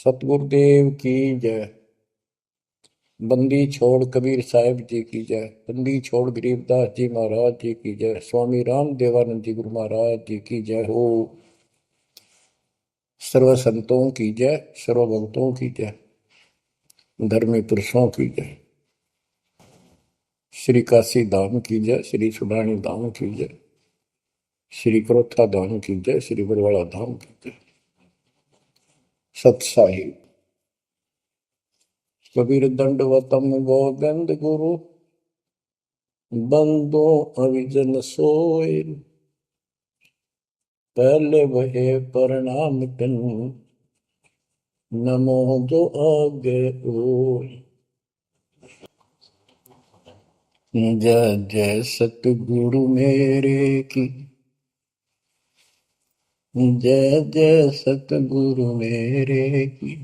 सतगुरुदेव की जय। बंदी छोड़ कबीर साहिब जी की जय। बंदी छोड़ गरीबदास जी महाराज जी की जय। स्वामी राम देवानंद जी गुरु महाराज जी की जय हो। सर्व संतों की जय, सर्व भक्तों की जय, धर्मी पुरुषों की जय। श्री काशी धाम की जय, श्री सुडानी धाम की जय, श्री क्रोथा धाम की जय, श्री बरवाड़ा धाम की जय। सत साहिब कबीर दंडवतम गोविंद गुरु बंदो अविजन सोए। पहले वहे प्रणाम तिन नमो जो आगे ओ। जय जय सतगुरु मेरे की, जय जय सतगुरु मेरे की।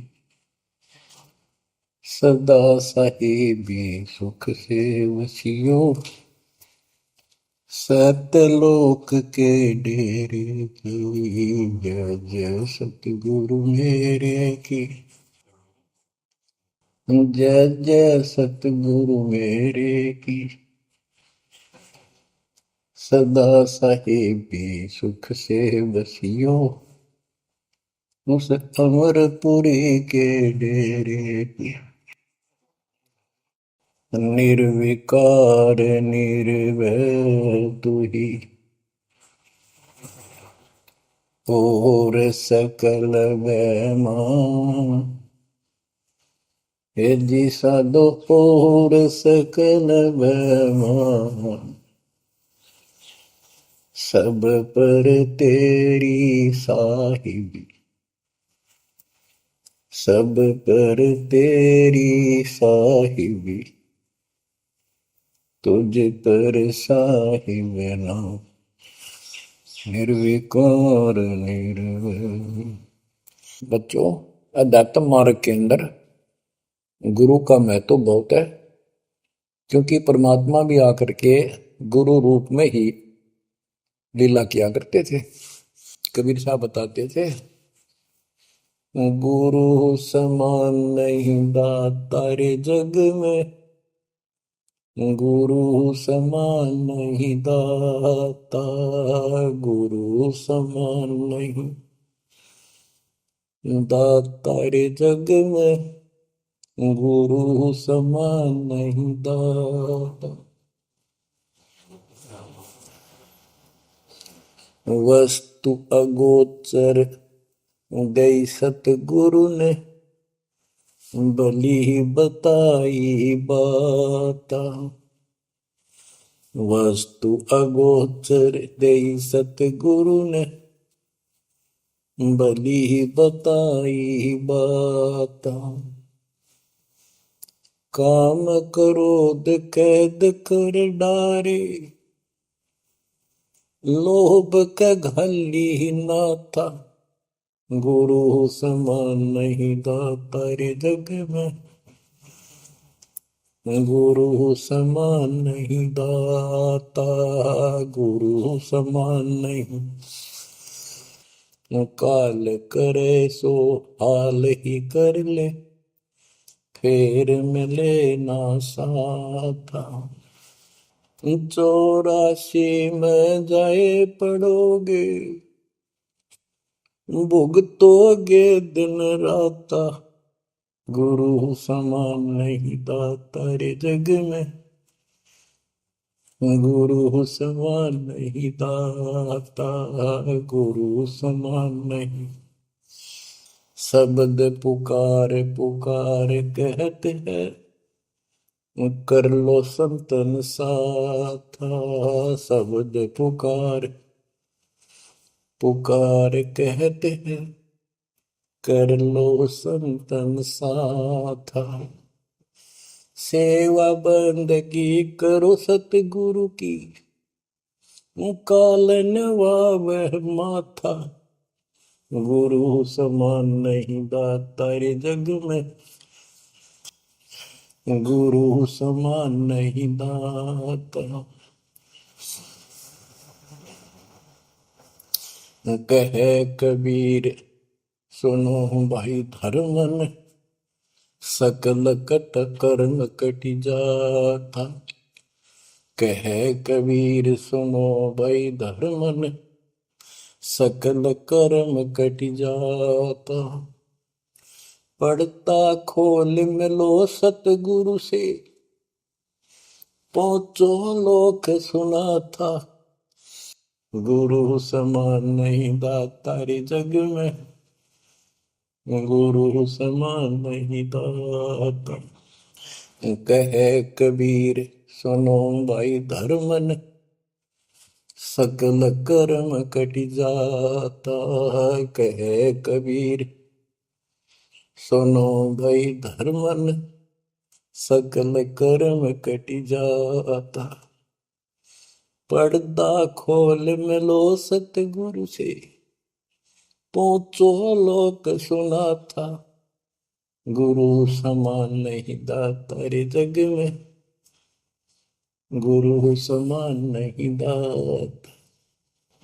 सदा साहिबी सुख से वसियो, सतलोक के डेरे की। जय जय सतगुरु मेरे की, जय जय सतगुरु मेरे की। सदा साहिबी सुख से बसियो, उस अमरपुरी के डेरे की। निर्विकार निर्भय तू ही, और सकल वैमान। हे जी साधो और सकल वैमान। सब पर तेरी साहिबी, सब पर तेरी साहिबी। तुझ पर साहिब नाम, निर्विकार निर्भय। बच्चों, अध्यात्म मार्ग के अंदर गुरु का महत्व बहुत है, क्योंकि परमात्मा भी आकर के गुरु रूप में ही लीला किया करते थे। कबीर साहब बताते थे, गुरु समान नहीं दाता रे जग में, गुरु समान नहीं दाता, गुरु समान नहीं दाता रे जग में, गुरु समान नहीं दाता। वस्तु अगोचर गई सतगुरु ने, भली बताई बाता। वस्तु अगोचर गई सतगुरु ने, भली बताई बाता। काम क्रोध कैद कर डारे, लोभ का घली ना था। गुरु समान नहीं दाता रे जग में, गुरु समान नहीं दाता, गुरु समान नहीं। काल करे सो हाल ही कर ले, फिर मिले ना साथा। 84 में जाए पड़ोगे, भुगतोगे दिन राता। गुरु समान नहीं दाता रे जग में, गुरु समान नहीं दाता, गुरु समान नहीं। शब्द पुकार पुकार कहते हैं, कर लो संतन साथा। शब्द पुकार पुकार कहते हैं, कर लो संतन साथा। सेवा बंदगी करो सतगुरु की, कालन वह माथा। गुरु समान नहीं दाता रे जग में, गुरु समान नहीं दाता। कहे कबीर सुनो भाई धर्मन सकल कट कर्म कटि जाता। कह कबीर सुनो भाई धर्मन सकल कर्म कटि जाता। पढ़ता खोल मिलो सतगुरु से पहुंचो लोक सुना था। गुरु समान नहीं दाता रे जग में, गुरु समान नहीं दाता। कहे कबीर सुनो भाई धर्मन सकल कर्म कटि जाता। कहे कबीर सुनो भाई धर्मन सकल कर्म कटि जाता। पर्दा खोल मिलो सतगुरु से पहुंचो लोक सुना था। गुरु समान नहीं दाता रे जग में, गुरु समान नहीं दाता।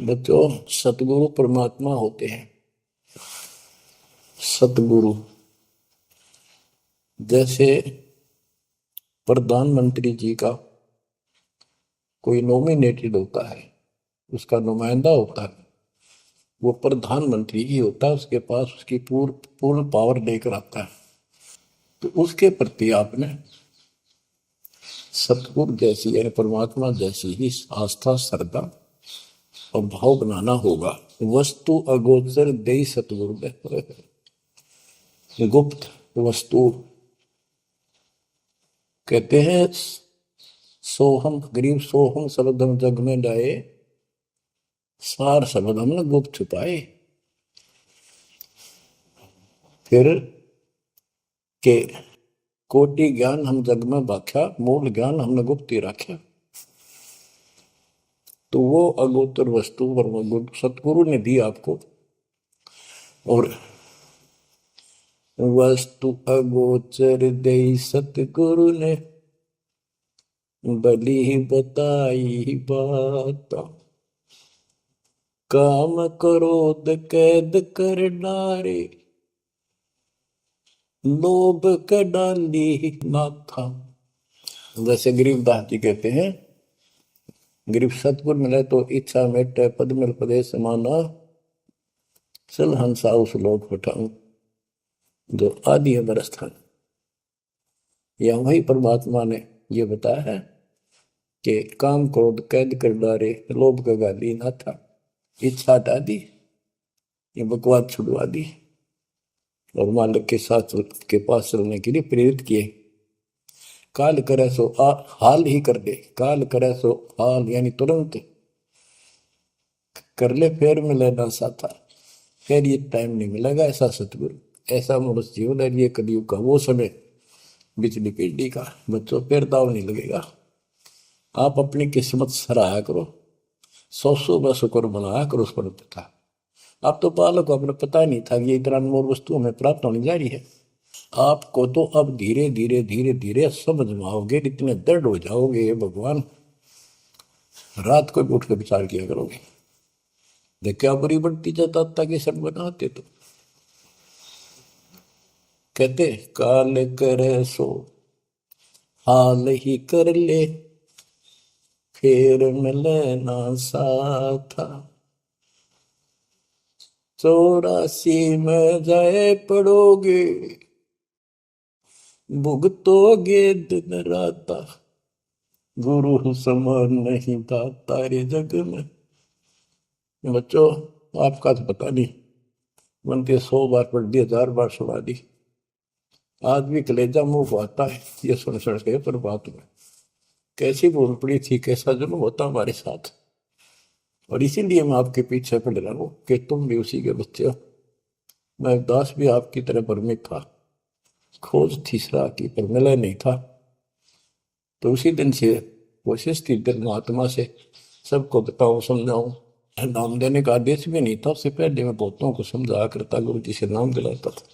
बच्चों, सतगुरु परमात्मा होते हैं। सतगुरु जैसे प्रधानमंत्री जी का कोई नॉमिनेटेड होता है, उसका नुमाइंदा होता है, वो प्रधानमंत्री ही होता है, उसके पास उसकी पूर्ण पावर लेकर आता है। तो उसके प्रति आपने सतगुरु जैसी यानी परमात्मा जैसी ही आस्था, श्रद्धा और भाव बनाना होगा। वस्तु अगोचर दे सतगुरु दे, गुप्त वस्तु कहते हैं। सोहम गरीब सोहम शब्दम जग में डाए, सार शब्द हमने गुप्त छुपाए। फिर के कोटि ज्ञान हम जग में बाख्या, मूल ज्ञान हमने गुप्त ही रखा। तो वो अगोचर वस्तु सतगुरु ने दी आपको। और वस्तु अगोचर दे सतगुरु ने बली बताई बात। काम क्रोध कैद कर डारे, लोभ का डाली नाथा। जैसे गरीबदास जी कहते हैं, गरीब सतगुरु मिले तो इच्छा मेटे, पद मिल पदे समाना, चल हंसा उस लोक उठाऊं जो आदि है बरस्थान। यह वही परमात्मा ने ये बताया है कि काम क्रोध कैद कर डारे, लोभ का गाली ना था, इच्छा हटा दी, ये बकवाद छुड़वा दी और मालिक के साथ के पास चलने के लिए प्रेरित किए। काल करे सो हाल ही कर दे, काल करे सो हाल यानी तुरंत कर ले, फिर मिले ना साथा, फिर ये टाइम नहीं मिलेगा। ऐसा सतगुरु, ऐसा मनुष्य जीवन है। ये कलयुग का वो समय, बिजली पीढ़ी का। बच्चों, फिर दाव नहीं लगेगा। आप अपनी किस्मत सराहा करो, सौ बस शुक्र बनाया करो उस पर था। आप तो बालक को अपने पता नहीं था कि ये इतना अनमोल वस्तु हमें प्राप्त होने जा रही है। आपको तो अब धीरे धीरे धीरे धीरे समझ में आओगे, इतने दृढ़ हो जाओगे भगवान, रात को भी उठ कर विचार किया करोगे। देखा बुरी बढ़ती जाता कि सब बनाते तो कहते काल करे सो हाल ही कर ले, फिर मिले ना साथा। 84 में जाए पड़ोगे, भुगतोगे दिन राता। गुरु समान नहीं दाता रे जग में। बच्चों, आपका तो पता नहीं, बनते 100 बार पढ़ दी, 1000 बार सुना दी, आज भी कलेजा मुंह को आता है ये सुन सुन के। पर बात में कैसी बोल पड़ी थी, कैसा जुल्म होता हमारे साथ। और इसीलिए मैं आपके पीछे पड़ रहा हूँ कि तुम भी उसी के बच्चे हो। मैं दास भी आपकी तरह भ्रमित था, खोज थी सराह की पर मिला नहीं था। तो उसी दिन से कोशिश थी दिल आत्मा से सबको बताऊं, समझाऊं। नाम देने का आदेश भी नहीं था, उससे पहले मैं बहुतों को समझाया करता, गुरु जी से नाम दिलाता था।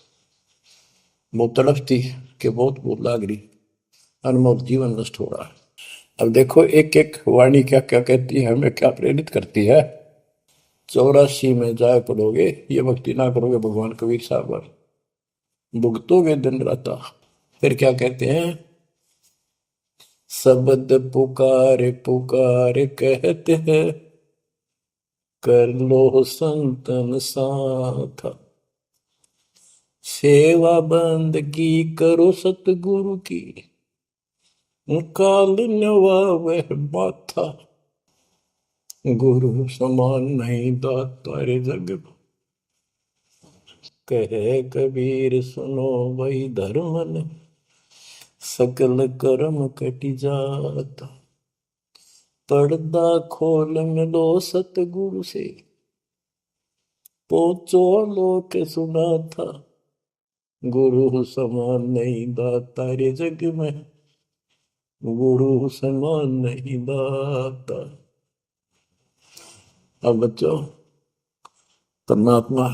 बहुत तड़फ थी कि बहुत भूत लाग रही, अनमोल जीवन नष्ट हो रहा है। अब देखो एक एक वाणी क्या क्या कहती है, हमें क्या प्रेरित करती है। 84 में जाए पड़ोगे, ये भक्ति ना करोगे भगवान कबीर साहब पर, भुगतोगे दिन रात। फिर क्या कहते हैं, शब्द पुकार पुकार कहते हैं, कर लो संतन साथ, सेवा बंदगी करो सतगुरु की, काल नवावे माथा, गुरु समान नहीं दाता रे जग में। कहे कबीर सुनो वही धर्म ने, सकल कर्म कटि जाता, पर्दा खोल मिलो सतगुरु से, पहुंचो लोक सुना था, गुरु समान नहीं दाता रे जग में, गुरु समान नहीं दाता। अब बच्चों, परमात्मा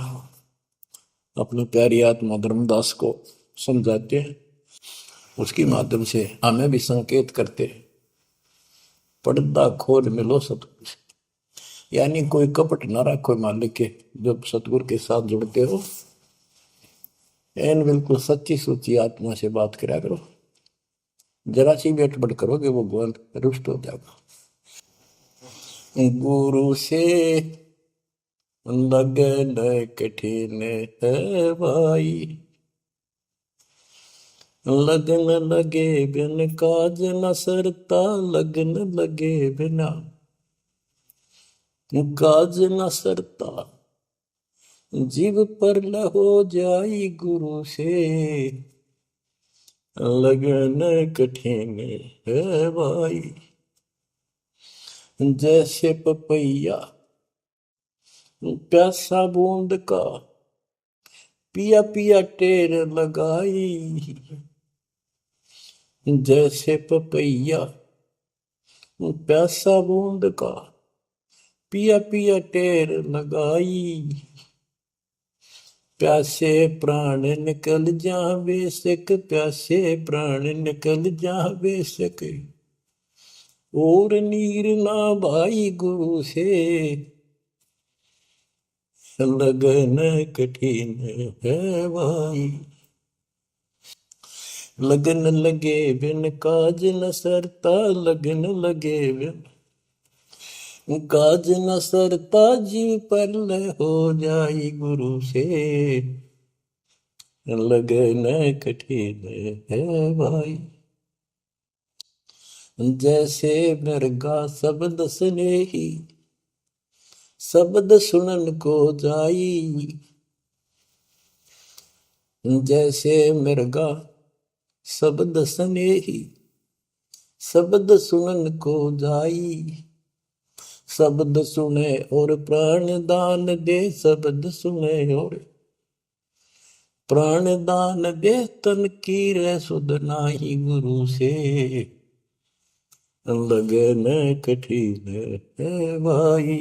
अपनी प्यारी आत्मा धर्मदास को समझाते हैं, उसके माध्यम से हमें भी संकेत करते हैं, पर्दा खोल मिलो सतगुरु से, यानी कोई कपट ना रखो मालिक के, जब सतगुरु के साथ जुड़ते हो एन बिल्कुल सच्ची सुच्ची आत्मा से बात करा करो, जरा सी भी अटपट करोगे वो भगवान रुष्ट हो जाएगा। गुरु से लगन कठिन है भाई, लगन लगे बिन काज न सरता, लगन लगे बिना काज न सरता, जीव पर हो जाई गुरु से, लगन कठिन है भाई। जैसे पपैया प्यासा बूंद का, पिया पिया टेर लगाई, जैसे पपैया प्यासा बूंद का, पिया पिया टेर लगाई, प्यासे प्राण निकल जा बेशक, प्यासे प्राण निकल जा बेशक, और नीर ना भाई गुरु से, लगन कठिन है भाई। लगन लगे बिन काज न सरता, लगन लगे बिन काज न सरता, जीव पर हो जाई गुरु से, लगन कठिन है भाई। जैसे मृगा शब्द स्नेही, शब्द सुनन को जाई, जैसे मृगा शब्द स्नेही, शब्द सुनन को जाई, शब्द सुने और प्राण दान दे, शब्द सुने और प्राण दान दे, तन की रे सुध नाही गुरु से, लगन कठिन है भाई।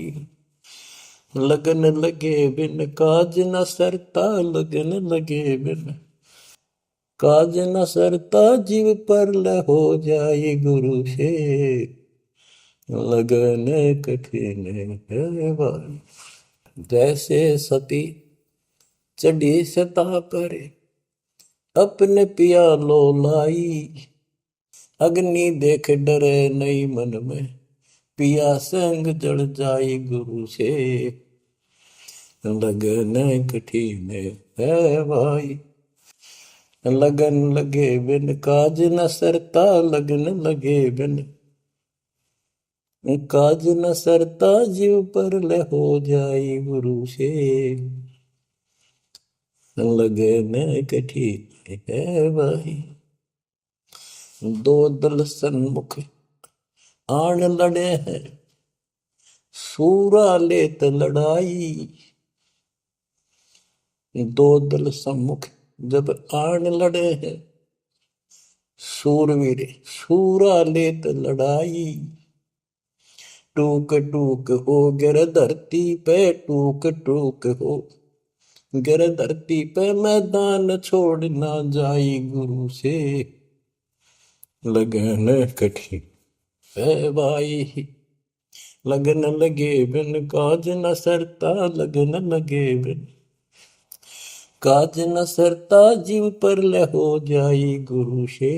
लगन लगे बिन काज न सरता, लगन लगे बिन काज न सरता, जीव पर हो जाए गुरु से, लगन कठिन है भाई। जैसे सती चढ़ी सता पर, अपने पिया लो लाई, अग्नि देख डरे नहीं मन में, पिया संग जड़ जाई गुरु से, लगन कठिन है भाई। लगन लगे बिन काज न सरता, लगन लगे बिन काज न सरता, जीव पर हो जाई गुरु से, लगन कठिन है भाई। दो दल सन्मुख आन लड़े हैं, सूरा लेत लड़ाई, दो दल सम्मुख जब आन लड़े हैं, सूरवीर सूरा लेत लड़ाई, टूक टूक हो गिर धरती पे, टूक टूक हो गिर धरती पे, मैदान छोड़ ना जाई गुरु से, लगन कठिन है भाई। लगन लगे बिन काज न सरता, लगन लगे बिन काज न सरता, जीव पर ले हो जाई गुरु से,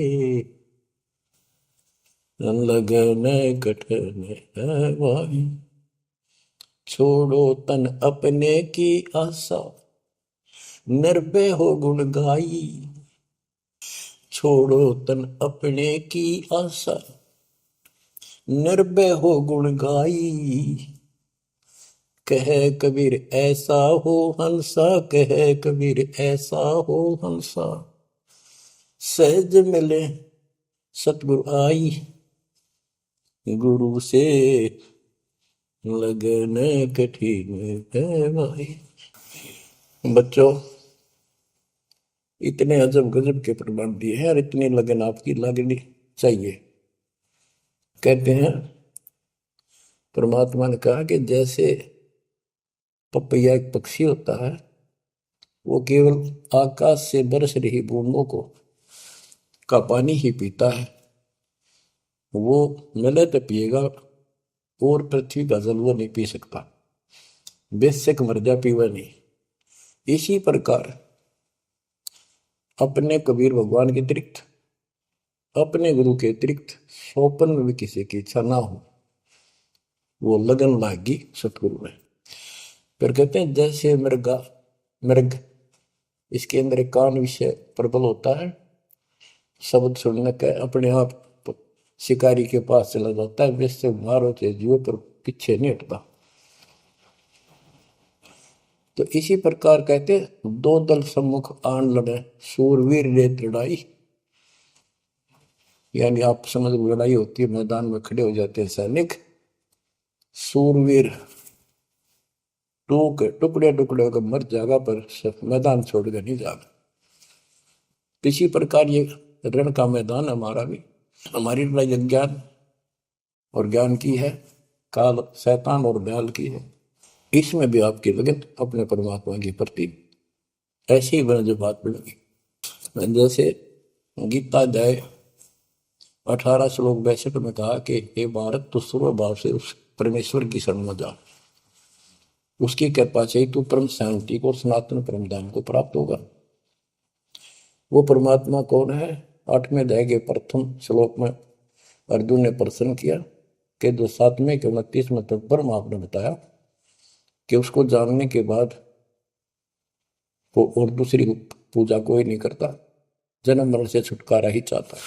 लगन कठन है भाई। छोड़ो तन अपने की आशा, निर्भय हो गुण गाई। छोड़ो तन अपने की आशा, निर्भय हो गुण गाई। कहे कबीर ऐसा हो हंसा, कहे कबीर ऐसा हो हंसा, सहज मिले सतगुरु आई। गुरु से लगन कठिन है भाई। बच्चों, इतने अजब गजब के प्रमाण दिए हैं और इतनी लगन आपकी लगनी चाहिए। कहते हैं परमात्मा ने कहा कि जैसे पपैया एक पक्षी होता है, वो केवल आकाश से बरस रही बूंदों को का पानी ही पीता है, वो मिले तो पिएगा, और पृथ्वी का जल वो नहीं पी सकता, बेशक मर जा पीवा नहीं। इसी प्रकार अपने कबीर भगवान के अतिरिक्त, अपने गुरु के अतिरिक्त सोपन में भी किसी की इच्छा ना हो, वो लगन लागी सतगुरु में। फिर कहते हैं जैसे मृगा, मृग इसके अंदर एक कान विषय प्रबल होता है, शब्द सुनने का अपने आप शिकारी के पास चला जाता है, वैसे मारो चाहे जीव पर पीछे नहीं हटता। तो इसी प्रकार कहते दो दल सम्मुख आन लड़े, सूरवीर रे लड़ाई। यानी आप समझ लड़ाई होती है, मैदान में खड़े हो जाते हैं सैनिक, सूरवीर टुकड़े टुकड़े होकर मर जाएगा, पर मैदान छोड़कर नहीं जाएगा। इसी प्रकार ये रण का मैदान हमारा भी, हमारी लड़ाई अज्ञान और ज्ञान की है, काल शैतान और दयाल की है। इसमें भी आपकी लगन अपने परमात्मा के प्रति ऐसी ही बने जो बात बढ़ेगी। जैसे गीता अध्याय 18 श्लोक 62 में कहा कि हे भारत, तू सर्व भाव से उस परमेश्वर की शरण में जा, उसकी कृपा से तू परम शांति को और सनातन परम धाम को प्राप्त होगा। वो परमात्मा कौन है? 8वें अध्याय के प्रथम श्लोक में अर्जुन ने प्रश्न किया कि जो 7वें के 29वें तक परम आपने बताया कि उसको जानने के बाद वो और दूसरी पूजा कोई नहीं करता, जन्म मरण से छुटकारा ही चाहता है।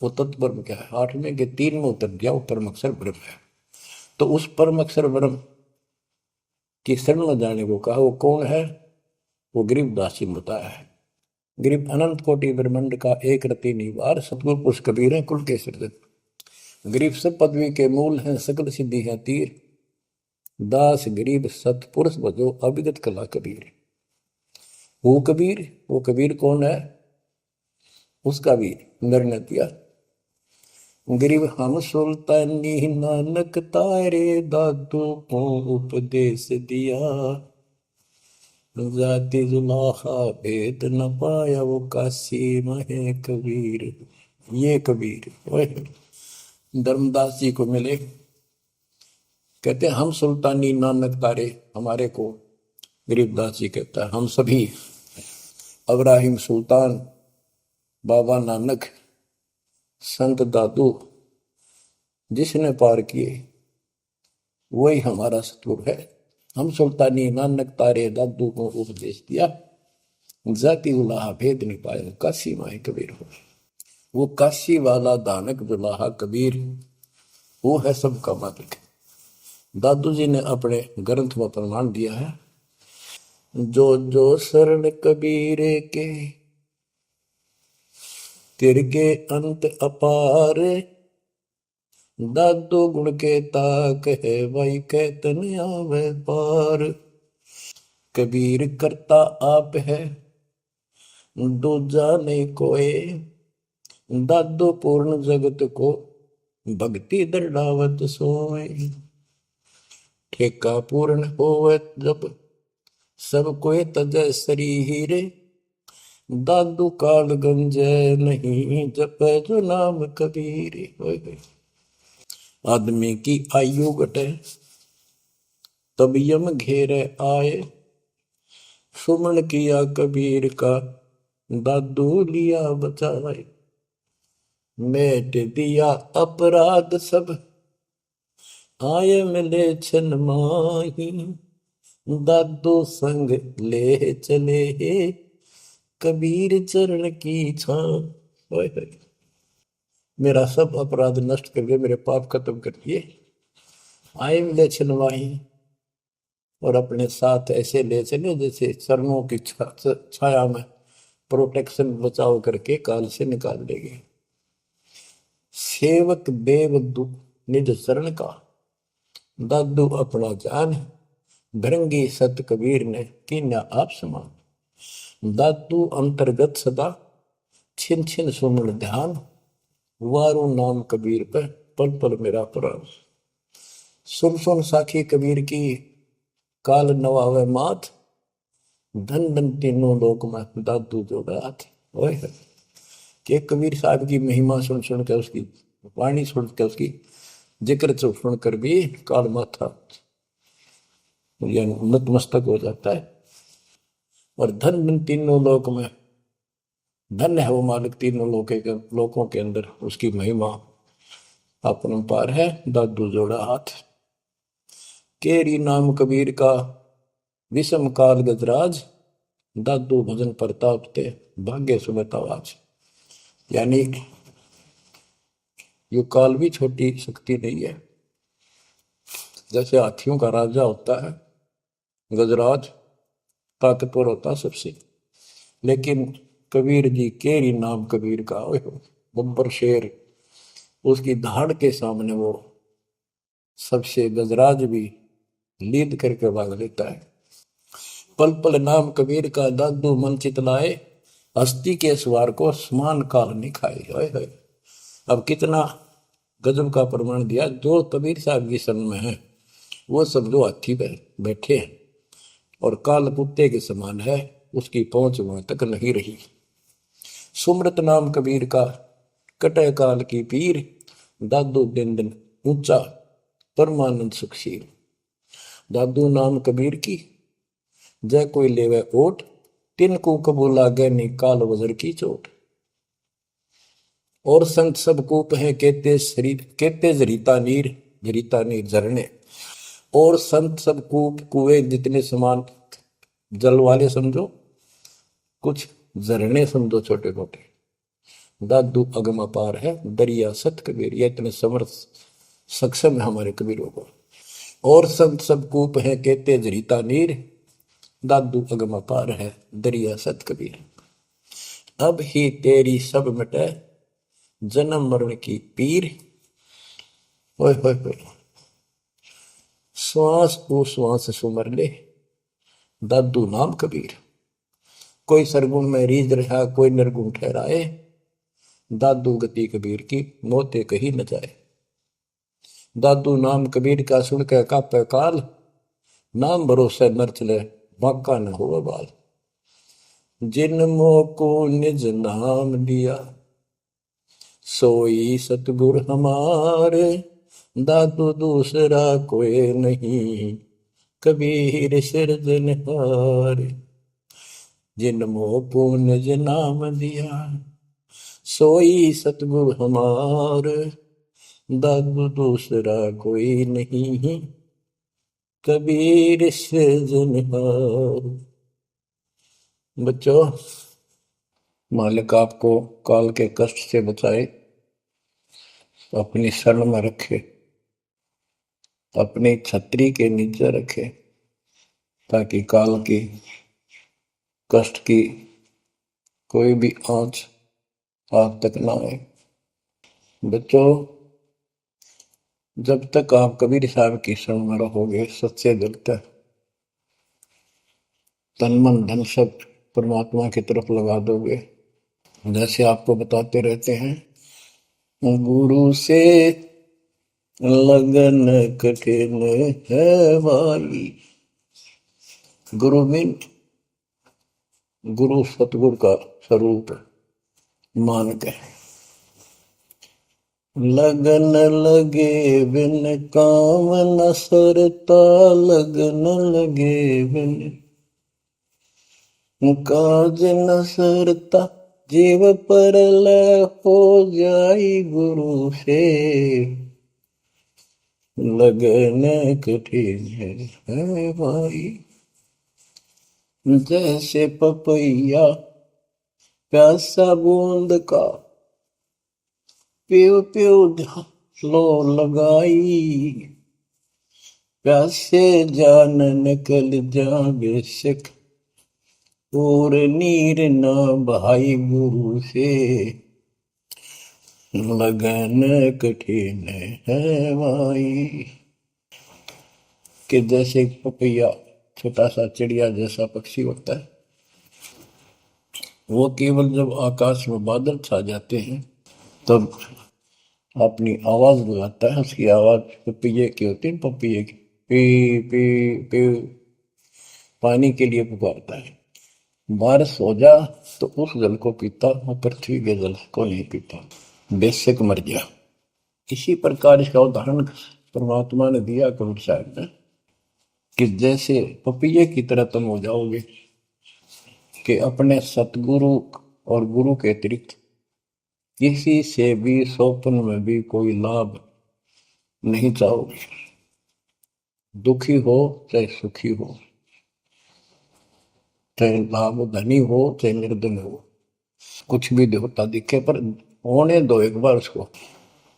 वो तत्पर क्या है? 8वें के 3 में उत्तर दिया, वो परम अक्षर ब्रह्म है। तो उस परम अक्षर ब्रह्म की शरण में जाने को कहा। वो कौन है? वो गरीबदास जी ने बताया है। गरीब अनंत कोटि ब्रह्मांड का एक रति निवार, सतगुरु पुरुष कबीर है कुल के सृजन। गरीब सब पदवी के मूल हैं, सकल सिद्धि है तीर, दास गरीब सतपुरुष बजो अभिगत कला कबीर। वो कबीर कौन है? उसका भी निर्णय दिया। गरीब हम सुल्तानी नानक तारे, दादू को उपदेश दिया, जाति जुलाहा भेद न पाया, वो काशी महे कबीर। ये कबीर धर्मदास जी को मिले, कहते हैं हम सुल्तानी नानक तारे, हमारे को गरीबदास जी कहता है हम सभी अब्राहिम सुल्तान, बाबा नानक, संत दादू जिसने पार किए वही हमारा सतगुरु है। हम सुल्तानी नानक तारे, दादू को उपदेश दिया, जाति उलाहा भेद नहीं पाया, काशी माए कबीर हो। वो काशी वाला दानक दुलाहा कबीर, वो है सबका मालिक। दादू जी ने अपने ग्रंथ में प्रमाण दिया है, जो जो शरण कबीरे के, तिरगे अंत अपार, दादो गुण के ताक है, भाई कहतन आवे पार। कबीर करता आप है, दूजा नहीं कोई, दादो पूर्ण जगत को, भक्ति दृढ़ावत सोए। ठेका पूर्ण होवे जब, सब कोई तजय शरीर, दादू काल गंजय नहीं, जप जो नाम कबीर। आदमी की आयु घटे, तब यम घेरे आए। सुमन किया कबीर का, दादू लिया बचाए। मेट दिया अपराध सब, आए मिले छन माही। दादू संग ले चले, कबीर चरण की छां। मेरा सब अपराध नष्ट करके मेरे पाप खत्म कर दिए, आए मिले छन माही। और अपने साथ ऐसे ले चले जैसे चरणों की छाया में प्रोटेक्शन बचाव करके काल से निकाल देंगे। सेवक देव निज शरण का, दादू अपना जान। भृंगी सत कबीर ने कीन्या आप समान। दादू अंतर्गत सदा, छिन छिन सुमन ध्यान। वारू नाम कबीर पे, पल पल मेरा प्राण। सुन सुन साखी कबीर की, काल नवावे मात। धन धन तीनों लोक में, दादू जोड़ा हाथ। कि कबीर साहब की महिमा सुन सुन के, उसकी वाणी सुन के, उसकी जिक्र सुन कर भी काल माथा नतमस्तक हो जाता है। और धन धन तीनों लोक में, धन है वो मालिक तीनों लोकों के अंदर, उसकी महिमा अपरंपार है। दादू जोड़ा हाथ। केरी नाम कबीर का, विषम काल गजराज। दादू भजन प्रताप ते, भाग्य सुबह आवाज। यानी ये काल भी छोटी शक्ति नहीं है। जैसे हाथियों का राजा होता है गजराज, ताकतवर होता सबसे, लेकिन कबीर जी, केरी नाम कबीर का, बब्बर शेर, उसकी धाड़ के सामने वो सबसे गजराज भी लीद करके भाग लेता है। पल पल नाम कबीर का, दादू मन चितलाए। हस्ती के सवार को समान काल नहीं खाए। अब कितना गजब का प्रमाण दिया। जो कबीर साहब की शरण में है वो सब जो हाथी पे बैठे हैं और काल कुत्ते के समान है, उसकी पहुंच वहां तक नहीं रही। सुमृत नाम कबीर का, कटे काल की पीर। दादू दिन दिन ऊंचा, परमानंद सुखशील। दादू नाम कबीर की, जय कोई लेवे ओट। तिनको कबू लागे नी काल वजर की चोट। और संत सब कूप है, कहते शरीर कहते जरीता नीर झरने। और संत सब कूप कुएं जितने समान जल वाले समझो, कुछ झरने समझो छोटे मोटे। दादू अगम अपार है, दरिया सत कबीर। ये इतने समर्थ सक्षम है हमारे कबीरों को। और संत सब कूप है, कहते जरीता नीर। दादू अगम अपार है, दरिया सत कबीर। अब ही तेरी सब मिटे, जन्म मरण की पीर। ओए होए होए, श्वास को श्वास सुमर ले, दादू नाम कबीर। कोई सरगुण में रीझ रहा, कोई निर्गुण ठहराए। दादू गति कबीर की, मोते कही न जाए। दादू नाम कबीर का, सुन के कापे काल। नाम भरोसे नर चले, बांका न हो बाल। जिन मोको निज नाम दिया, सोई सतगुर हमारे। दादू दूसरा कोई नहीं, कबीर सिरजनहार। जिन मोको निज नाम दिया, सोई सतगुर हमार। दादू दूसरा कोई नहीं, कबीर सिरजनहार। बच्चों, मालिक आपको काल के कष्ट से बचाए, अपनी शरण में रखे, अपनी छतरी के नीचे रखे, ताकि काल की कष्ट की कोई भी आंच आप तक ना आए। बच्चों, जब तक आप कबीर साहब की शरण में रहोगे, सच्चे दिल तक तन मन धन सब परमात्मा की तरफ लगा दोगे। जैसे आपको बताते रहते हैं, गुरु से लगन कठिन है भाई। गुरु मीन गुरु सतगुरु का स्वरूप मान के, लगन लगे बिन काम न सरता, लगन लगे बिन काज न सरता, जीव पर लय हो जाई गुरु से, लगन कठिन है भाई। जैसे पपैया प्यासा बूंद का, प्यू प्यू लो लगाई, प्यासे जान निकल जा बेशक, और नीर न भाई गुरु से, लगन कठिन है भाई। कि जैसे पपैया छोटा सा चिड़िया जैसा पक्षी होता है, वो केवल जब आकाश में बादल छा जाते हैं तब अपनी आवाज लगाता है। उसकी आवाज पपैये की होती है, पपैये की पी पी पी, पानी के लिए पुकारता है। बारिश हो जा तो उस जल को पीता, वो पृथ्वी के जल को नहीं पीता, बेशक मर गया। इसी प्रकार इसका उदाहरण परमात्मा ने दिया कबीर साहब ने, कि जैसे पपैये की तरह तुम हो जाओगे कि अपने सतगुरु और गुरु के अतिरिक्त किसी से भी स्वप्न में भी कोई लाभ नहीं चाहोगे। दुखी हो चाहे सुखी हो, चाहे लाभ धनी हो चाहे निर्धन हो, कुछ भी देवता दिखे पर होने दो एक बार उसको।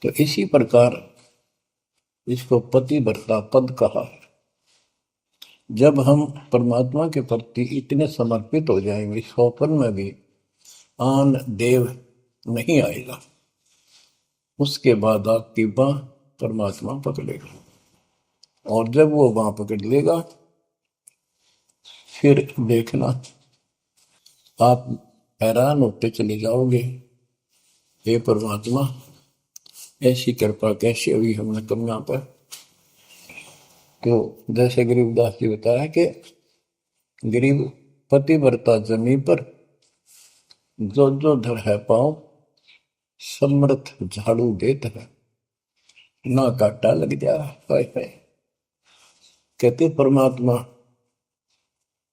तो इसी प्रकार इसको पतिव्रता पद कहा। जब हम परमात्मा के प्रति इतने समर्पित हो जाएंगे, स्वप्न में भी आन देव नहीं आएगा, उसके बाद आपकी बाह परमात्मा पकड़ेगा। और जब वो बाह पकड़ लेगा फिर देखना आप हैरान होते चले जाओगे, हे परमात्मा ऐसी कृपा कैसे हुई हमने कन्या पर। तो जैसे गरीबदास जी बताया कि गरीब पतिव्रता जमी पर, जो जो धर है पाओ, समर्थ झाड़ू देत है, ना काटा लग जा। कहते परमात्मा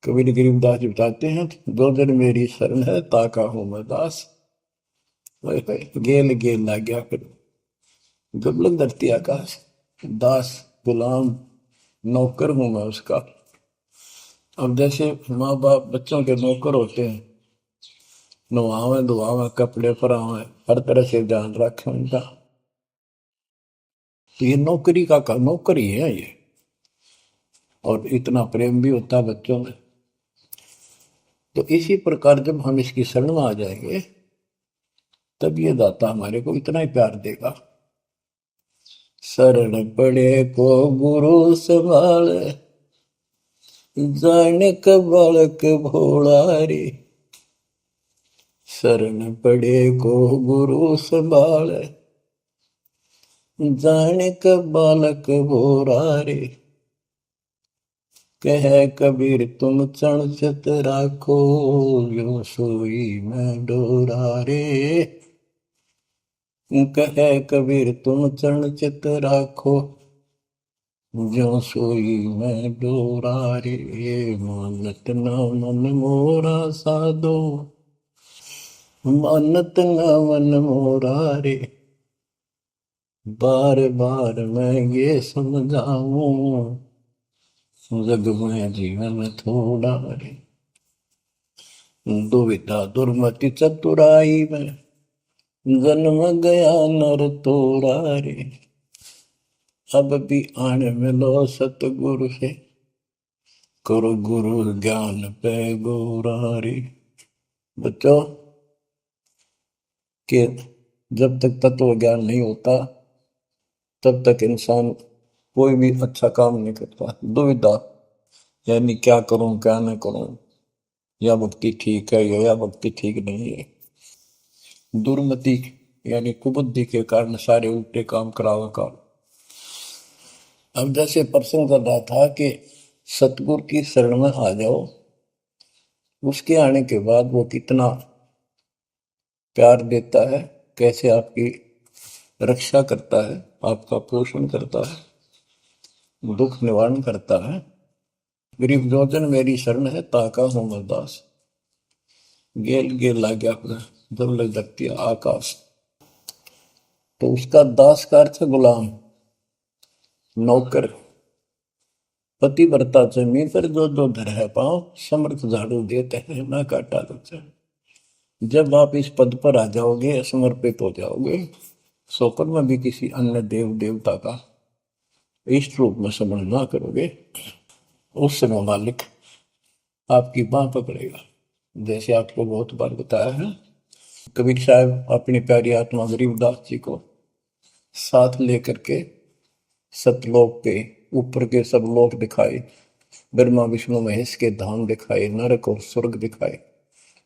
कबीर गरीबदास जी बताते हैं, दो दिन मेरी शरण है ताका हूं मैं दास। गेल गेल ला गया फिर गबलन धरती आकाश, दास गुलाम नौकर हूं मैं उसका। अब जैसे माँ बाप बच्चों के नौकर होते हैं, नवावे धुआवे कपड़े परावे हर तरह से ध्यान रखें उनका, तो ये नौकरी का नौकर ही है ये। और इतना प्रेम भी होता है बच्चों में। तो इसी प्रकार जब हम इसकी शरण में आ जाएंगे तब ये दाता हमारे को इतना ही प्यार देगा। शरण पड़े को गुरु संभाले, जाने का बालक भोला रे। शरण पड़े को गुरु संभाले, जाने का बालक भोला रे। कह कबीर तुम चण चित राखो, यो सोई मैं डोरा रे। कह कबीर तुम चरण चित राखो, जो सोई मैं डोरा रे। मानत न मन मोरा साधो, मानत न मन मोरा रे। बार बार मैं ये समझाऊं, जग में जीवन थोड़ा रे। दुविधा दुर्मति चतुराई में, जन्म गया नर तोड़ा रे। अब भी आन मिलो सतगुरु से, करो गुरु ज्ञान पे गोरा रे। बच्चों कि जब तक तत्व ज्ञान नहीं होता तब तक इंसान कोई भी अच्छा काम नहीं करता। दुविधा यानी क्या करूं क्या न करूं, या भक्ति ठीक है या भक्ति ठीक नहीं है। दुर्मति यानी कुबुद्धि के कारण सारे उल्टे काम करावा काम। अब जैसे प्रसंग कर रहा था कि सतगुरु की शरण में आ जाओ, उसके आने के बाद वो कितना प्यार देता है, कैसे आपकी रक्षा करता है, आपका पोषण करता है, दुख निवारण करता है। गरीब जोजन मेरी शरण है, ताका हूं मैं दास। गेल गेल लाग्या जब लग सकती है आकाश। तो उसका दास का अर्थ है गुलाम, नौकर। पतिव्रता जमीन पर जो जो धर है पाँव, समर्थ झाड़ू देते हैं ना काटा लगता है। जब आप इस पद पर आ जाओगे, समर्पित हो जाओगे, सोपर में भी किसी अन्य देव देवता का इष्ट रूप में समझ ना करोगे, उस समय मालिक आपकी बाह पकड़ेगा। जैसे आपको बहुत बार बताया है, कबीर साहब अपनी प्यारी आत्मा गरीबदास जी को साथ लेकर के सतलोक पे ऊपर के सब लोक दिखाए, ब्रह्मा विष्णु महेश के धाम दिखाए, नरक और स्वर्ग दिखाए,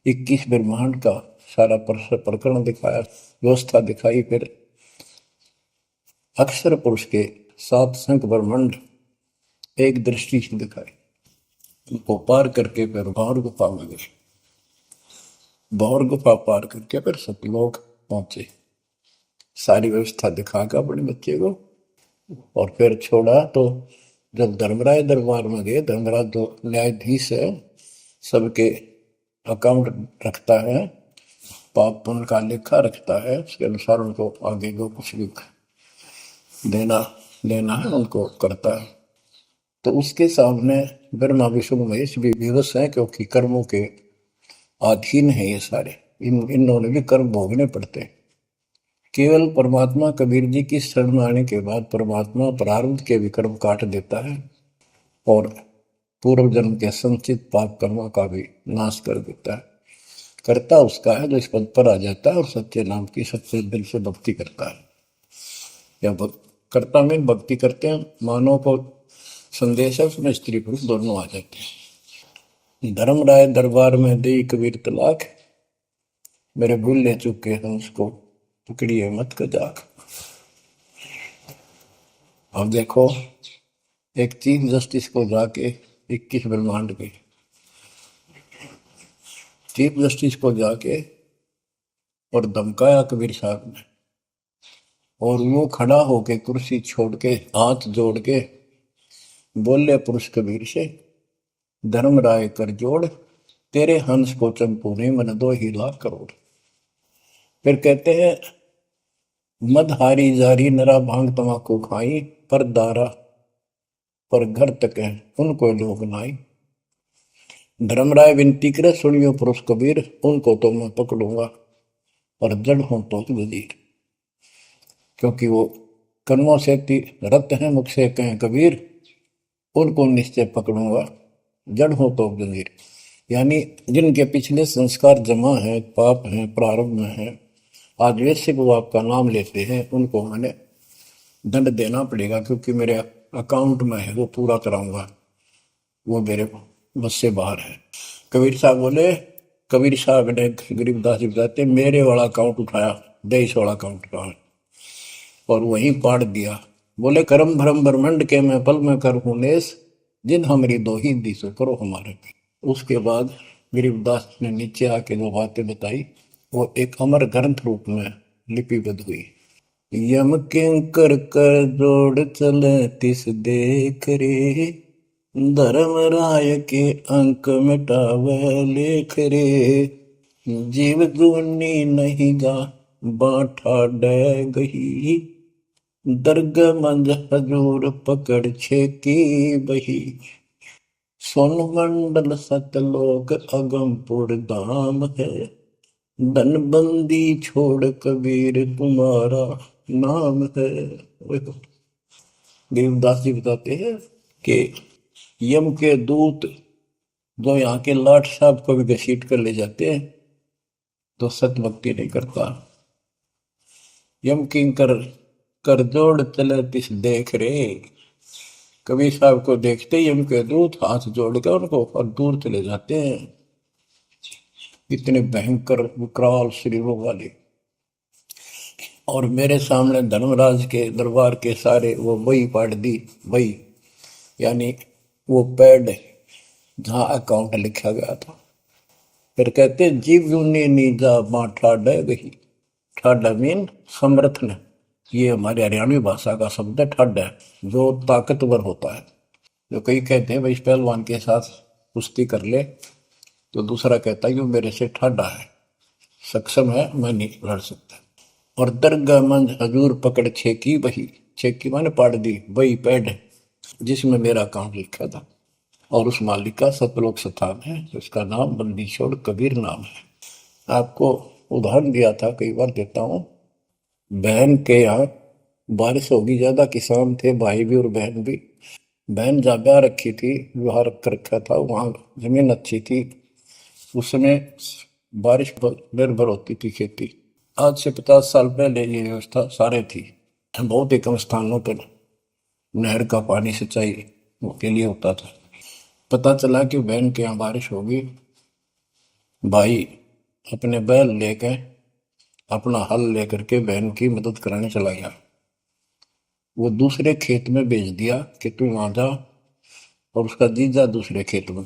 21 ब्रह्मांड का सारा प्रकरण दिखाया, व्यवस्था दिखाई। फिर अक्षर पुरुष के 7 संख ब्रह्मांड एक दृष्टि से दिखाए। उनको पार करके फिर भौर गुफा में गए, भौर गुफा पार करके फिर सतलोक पहुंचे, सारी व्यवस्था दिखाकर अपने बच्चे को। और फिर छोड़ा तो जब धर्मराय दरबार में गए, धर्मराज जो न्यायाधीश है, सबके अकाउंट रखता है, पाप पुण्य का लेखा रखता है, उसके अनुसार उनको आगे जो कुछ भी देना लेना है उनको करता है। तो उसके सामने ब्रह्मा विष्णु महेश भी विवश है, क्योंकि कर्मों के अधीन है ये सारे, इन्होंने भी कर्म भोगने पड़ते हैं। केवल परमात्मा कबीर जी की शरण में आने के बाद परमात्मा प्रारब्ध के भी कर्म काट देता है और पूर्व जन्म के संचित पाप कर्मों का भी नाश कर देता है। करता उसका है जो इस पद पर आ जाता है और सच्चे नाम की सच्चे दिल से भक्ति करता है। या करता में भक्ति करते हैं, मानव को संदेश है, उसमें स्त्री पुरुष दोनों आ जाते हैं। धर्मराय दरबार में दे कबीर तलाक, मेरे भूल ले चुके हैं उसको पकड़िए मत कजाक। अब देखो, एक चीफ जस्टिस को जाके 21 ब्रह्मांड के चीफ जस्टिस को जाके और धमकाया कबीर साहब ने, और वो खड़ा होके कुर्सी छोड़ के हाथ जोड़ के बोले पुरुष कबीर से, धर्मराय कर जोड़, तेरे हंस को चंपू ने मन 2 लाख करोड़। फिर कहते हैं, मदहारी जारी नरा भांग तमाकू खाई, पर दारा पर घर तक है उनको लोग नाई। धर्मराय विनती करे, सुनियो पुरुष कबीर, उनको तो मैं पकड़ूंगा और जड़ हूं तो वजीर। क्योंकि वो कर्मों से रत हैं, मुख से कहें कबीर, उनको निश्चय पकड़ूंगा, जड़ हो तो वजीर। यानी जिनके पिछले संस्कार जमा है, पाप हैं, प्रारंभ में है, आज वैसे वो आपका नाम लेते हैं, उनको मैंने दंड देना पड़ेगा, क्योंकि मेरे अकाउंट में है, वो पूरा कराऊंगा, वो मेरे बस से बाहर है। कबीर साहब बोले, कबीर साहब ने गरीबदास जी बताते, मेरे वाला अकाउंट उठाया, 23 वाला अकाउंट उठाया और वहीं पाड़ दिया। बोले, करम भरम ब्रह्मंड के मैं पल में कर हूं नेस, जिन हमारी दो ही दी सो करो हमारे पे। उसके बाद गरीबदास ने नीचे आके जो बातें बताई, वो एक अमर ग्रंथ रूप में लिपिबद्ध हुई। यम किंकर कर जोड़ चले तिस देख रे, धर्म राय के अंक मिटावे लेख रे, जीव जूनी नहीं गा बाठा डे गही, दर्ग मंज हजूर पकड़ छे की बही। सोन मंडल सतलोक अगमपुर धाम है, धनबंदी छोड़ कबीर तुम्हारा नाम है। देवदास जी बताते हैं कि यम के दूत जो यहाँ के लाट साहब को भी घसीट कर ले जाते हैं, तो सत भक्ति नहीं करता। यम किंकर कर जोड़ चले तिस देख रे, कबीर साहब को देखते ही यम के दूत हाथ जोड़कर उनको और दूर चले जाते हैं। इतने भयंकर विकराल शरीरों वाले। और मेरे सामने धर्मराज के दरबार के सारे वो बही पाड़ दी, बही यानी वो पैड जहाँ अकाउंट लिखा गया था। फिर कहते, जीव यूनी नीजा मां ठाडा गही, ठाडा मीन समर्थ ने, ये हमारे हरियाणवी भाषा का शब्द है ठड है, जो ताकतवर होता है। जो कई कहते हैं भाई इस पहलवान के साथ कुश्ती कर ले, तो दूसरा कहता है कि वो मेरे से ठाडा है, सक्षम है, मैं नहीं लड़ सकता। और दरगाह मंद हजूर पकड़ छेकी वही, छेकी मैंने पाड़ दी वही पैड जिसमें मेरा काम लिखा था। और उस मालिक का सतलोक स्थान है, उसका नाम बंदी छोड़ कबीर नाम है। आपको उदाहरण दिया था, कई बार देता हूँ। बहन के यहाँ बारिश होगी ज्यादा, किसान थे भाई भी और बहन भी। बहन जहाँ ब्याह रखी थी, विवाह रख रखा था, वहाँ जमीन अच्छी थी। उस समय बारिश पर निर्भर होती थी खेती। आज से 50 साल पहले ये व्यवस्था सारे थी। बहुत ही कम स्थानों पर नहर का पानी सिंचाई के लिए होता था। पता चला कि बहन के यहाँ बारिश होगी, भाई अपने बैल लेकर, अपना हल लेकर के बहन की मदद कराने चला गया। वो दूसरे खेत में भेज दिया कि तू वहां जा, और उसका जीजा दूसरे खेत में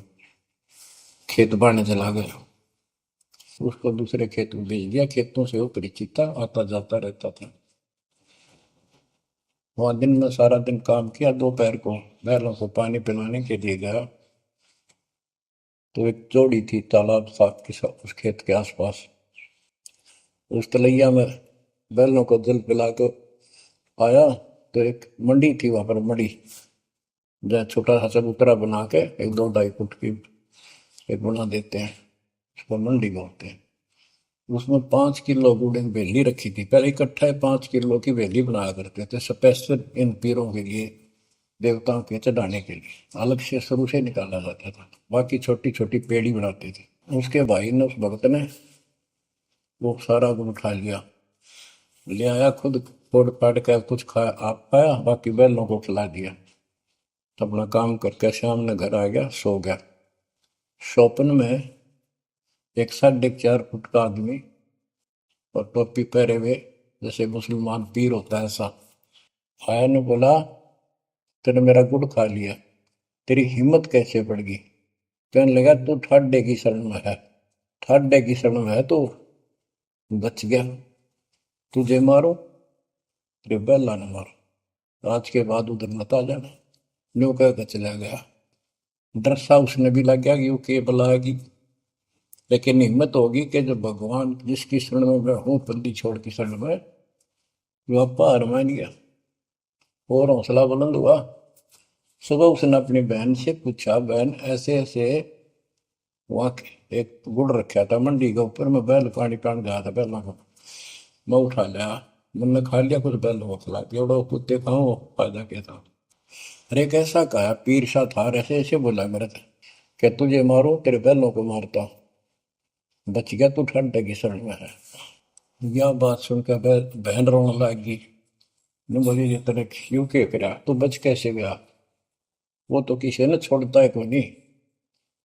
खेत बाड़ने चला गया। उसको दूसरे खेत में भेज दिया, खेतों से वो परिचित था, आता जाता रहता था। वहां दिन में सारा दिन काम किया, दोपहर को बैलों को पानी पिलाने के लिए गया, तो एक जोड़ी थी तालाब साथ के साथ उस खेत के आसपास। उस तलैया में बैलों को जल पिला कर आया, तो एक मंडी थी वहां पर, मंडी जहाँ छोटा सा चबूतरा बना के एक 2-2.5 फुट की एक बना देते हैं, उसको मंडी बोलते हैं। उसमें 5 किलो गुड़ की बेली रखी थी, पहले इकट्ठा 5 किलो की बेली बनाया करते थे स्पेशल इन पीरों के लिए, देवताओं के चढ़ाने के लिए अलग से शुरू से निकाला जाता था। बाकी छोटी छोटी पेड़ी बनाते थे। उसके भाई ने, उस भक्त ने, वो सारा गुड़ उठा लिया, ले आया, खुद फोड़ फाड़ कर कुछ खाया, आप खाया, बाकी बैलों को खिला दिया। अपना काम करके शाम में घर आ गया, सो गया। स्वप्न में एक 4.5 फुट का आदमी और टोपी पहरे हुए, जैसे मुसलमान पीर होता है ऐसा, आया ने बोला, तूने मेरा गुड़ खा लिया, तेरी हिम्मत कैसे बढ़ गई? कहने लगा, तू ठाड्डे की शरण में है, ठाड्डे की शरण में है तो बच गया, तुझे मारो, तेरे बेला न मारो, आज के बाद उधर मत आ जाना। न्यू कहकर चला गया। डर सा उसने भी लग गया कि वो के बुलाएगी, लेकिन हिम्मत होगी कि जब भगवान जिसकी शरण में मैं हूँ, बंदी छोड़ की शरण में, वो आपा हार मान गया और हौसला बुलंद हुआ। सुबह उसने अपनी बहन से पूछा, बहन ऐसे ऐसे, वहाँ एक गुड़ रखा था मंडी के ऊपर, मैं बैल पानी पान गया था बैलों को, मैं उठा लिया, मैंने खा लिया, कुछ बैल को खिला दिया, और कुत्ते खाओ फायदा क्या था। अरे कैसा कहा, पीर सा था, ऐसे ऐसे बोला मेरे से कि तुझे मारो, तेरे बैलों को मारता हूँ, बच गया, तू ठंड की शरण में है। यह बात सुनकर बहन रोने लगी। ने बोली, ये तेरे क्यों के करा, तू बच कैसे गया? वो तो किसी ने छोड़ता है कोई नहीं,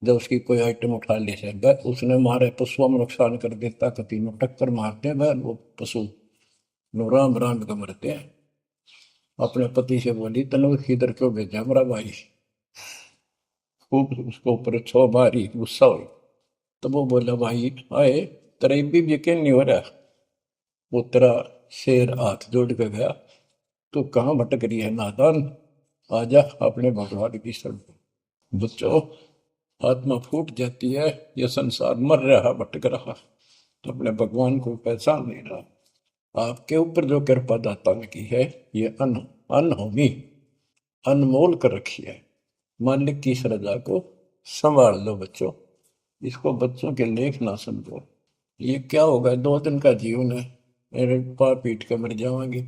जब उसकी कोई आइटम उठा ले से उसने मारे पशुओं में नुकसान कर देता, कति में टक्कर मारते हैं वो पशु, नो राम राम का मरते हैं। अपने पति से बोली, तनु इधर क्यों भेजा मेरा भाई? खूब उसको ऊपर छो मारी, गुस्सा हुई। तो वो बोला, भाई आए, तेरा भी यकीन नहीं हो रहा? वो तेरा शेर हाथ जोड़ के गया, तू कहाँ भटक रही है नादान, आजा अपने भगवान की शरण। बच्चों, आत्मा फूट जाती है, ये संसार मर रहा, भटक रहा, तो अपने भगवान को पहचान नहीं रहा। आपके ऊपर जो कृपा दाता ने की है, ये अनहोनी, अनमोल कर रखी है। मालिक की श्रद्धा को संभाल लो बच्चों, इसको बच्चों के लेख ना समझो। ये क्या होगा, 2 दिन का जीवन है, मेरे पा पीट के मर जाएंगे।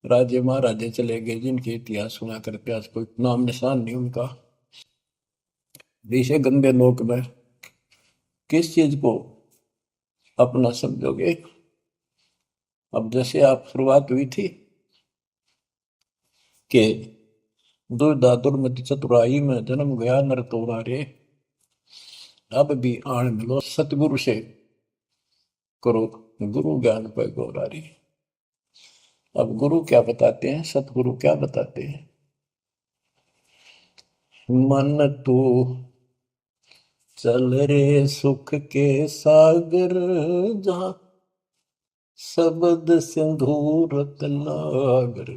राजे महाराजे चले गए, जिनके इतिहास सुना करके आज कोई नाम निशान नहीं उनका। इसे गंदे लोक में किस चीज को अपना समझोगे? अब जैसे आप शुरुआत हुई थी कि दुर्दादुर मति चतुराई में जन्म गया नर तोड़ा रे, अब भी आण मिलो सतगुरु से, करो गुरु ज्ञान पे गौरारी। अब गुरु क्या बताते हैं, सतगुरु क्या बताते हैं? मन तू चल रे सुख के सागर, जहाँ शब्द सिंधु रत्नागर,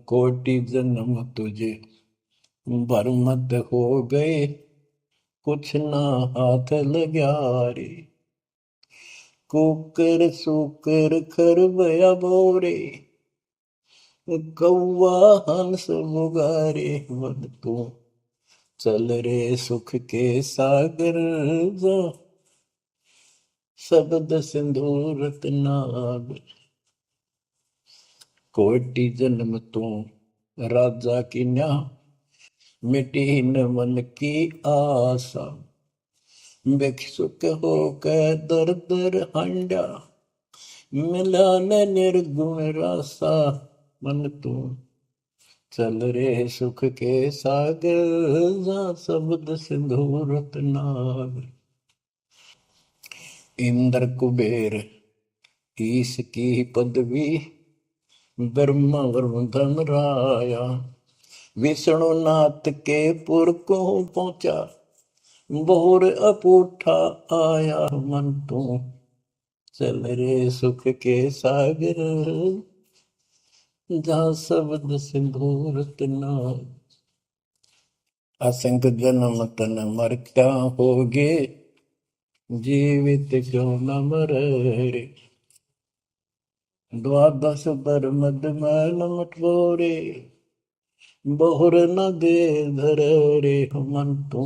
कोटि जन्म तुझे बरमत हो गए, कुछ ना हाथ लग्या रे। कुकर सुकर खरबया बोरे, कौआ हंस मुगारे। मन तू चल रे सुख के सागर, जा शब्द सिंधु रत्नागर। कोटि जन्म तू राजा की न्या, मिटी न मन की आशा। भिक्षुक होकर दर दर हांडा, मिला न निर्गुण रासा। मन तू चल रे सुख के सागर, जा शब्द सिंधु रत्नागर। इंद्र कुबेर ईश की पदवी, ब्रह्मा वरुण धन राया। विष्णु नाथ के पुर को पहुंचा, बोर अपूठा आया। मन तू चल रे सुख के सागर, जा शब्द सिंधु रत्नागर। असंख जन्म तन मरता होगे, जीवित क्यों न मरे रे। द्वादश बर मद मैल मटोरे, बहुर न दे धर रे। मन तू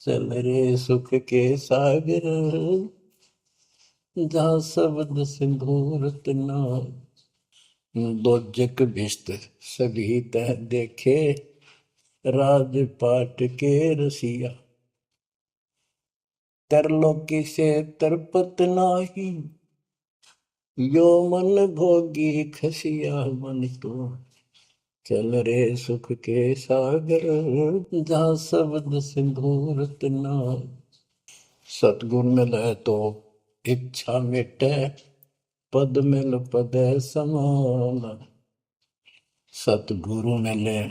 चल रे सुख के सागर, जा शब्द सिंधु रत्नागर। दोजक भिस्त सभी तह देखे, राजपाट के रसिया। तरलोकी से तरपत नाही, यो मन भोगी खसिया। मन तो चल रे सुख के सागर, जा शब्द सिंधु रत्नागर। सतगुण मिले तो इच्छा मिटे, पद मिल पद समान। सतगुरु मिले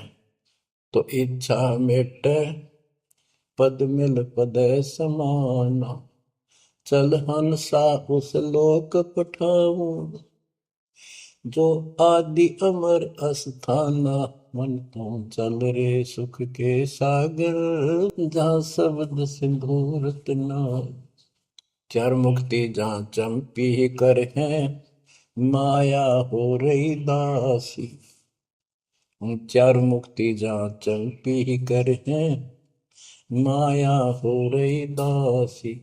तो इच्छा मिटे, पद मिल पद समान। चल हंसा उस लोक पठाऊं, जो आदि अमर अस्थाना। मन तू चल रे सुख के सागर, जा शब्द सिंधु रत्नागर। चार मुक्ति जहाँ चंपी कर है, माया हो रही दासी। चार मुक्ति जहाँ चंपी कर है, माया हो रही दासी।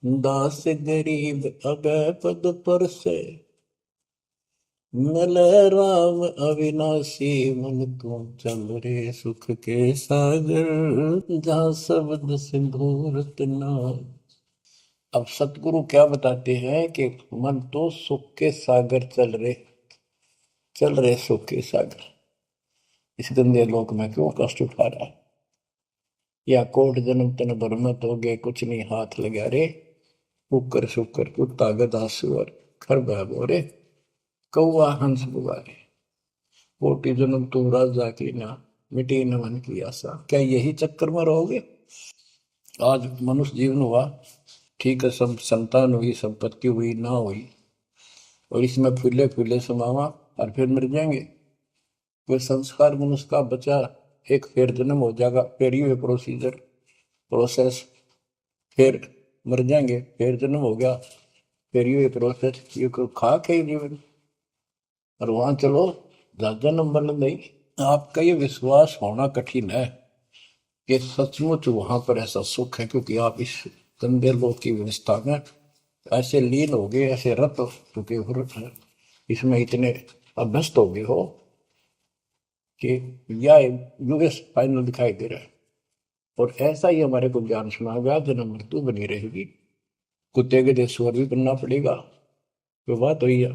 दास गरीब अभय पद पर से, मिल राम अविनाशी। मन तू चल रे सुख के सागर, जा शब्द सिंधु रत्नागर। अब सतगुरु क्या बताते हैं कि मन तो सुख के सागर चल रहे सुख के सागर। इस गंदे लोक में क्यों कष्ट उठा रहा है? या कोट जन्म तन भरमत हो गए, कुछ नहीं हाथ लगा रे। कुकर शुकर कुत्ता गधा सुअर खर बोरे, कौआ हंस बुआरे। कोटि जन्म तू राजा की ना, मिटी न मन की आशा। क्या यही चक्कर में रहोगे? आज मनुष्य जीवन हुआ, ठीक है, सब संतान हुई, संपत्ति हुई ना हुई, और इसमें फूले फूले समावा और फिर मर जाएंगे। कोई संस्कार मनुष्य का बचा, एक फिर जन्म हो जाएगा, फिर ये प्रोसेस, फिर मर जाएंगे, फिर जन्म हो गया, फिर ये प्रोसेस। ये कोई खाक है जीवन? और वहां चलो ज्यादा नंबर नहीं। आपका ये विश्वास होना कठिन है कि सचमुच वहां पर ऐसा सुख है, क्योंकि आप इस गंदे लोक की व्यवस्था में ऐसे लीन हो गए, ऐसे रत क्योंकि इसमें इतने अभ्यस्त हो गए हो कि यह यूएस फाइनल दिखाई दे रहा है। और ऐसा ही हमारे को ज्ञान सुना गया, जन्म मृत्यु बनी रहेगी, कुत्ते के देश स्वर भी बनना पड़ेगा। तो बात हुई है,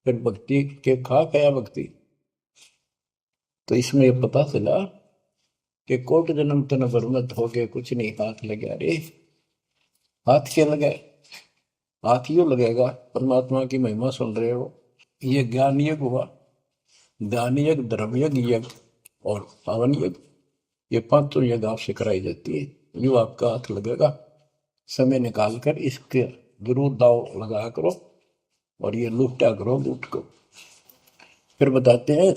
फिर भक्ति के खाक है भक्ति। तो इसमें यह पता चला कि कोट जन्म तन बरमत हो गए, कुछ नहीं हाथ लगा रे। हाथ क्या लगा? हाथ यूं लगेगा, परमात्मा की महिमा सुन रहे हो, ये ज्ञान यज्ञ हुआ। ज्ञान यज्ञ, धर्म यज्ञ और पावन यज्ञ, ये पांचों यज्ञ आपसे कराई जाती है। यूं आपका हाथ लगेगा समय निकाल कर इसके जरूर दाव लगा करो और ये लूटा करो लूट को। फिर बताते हैं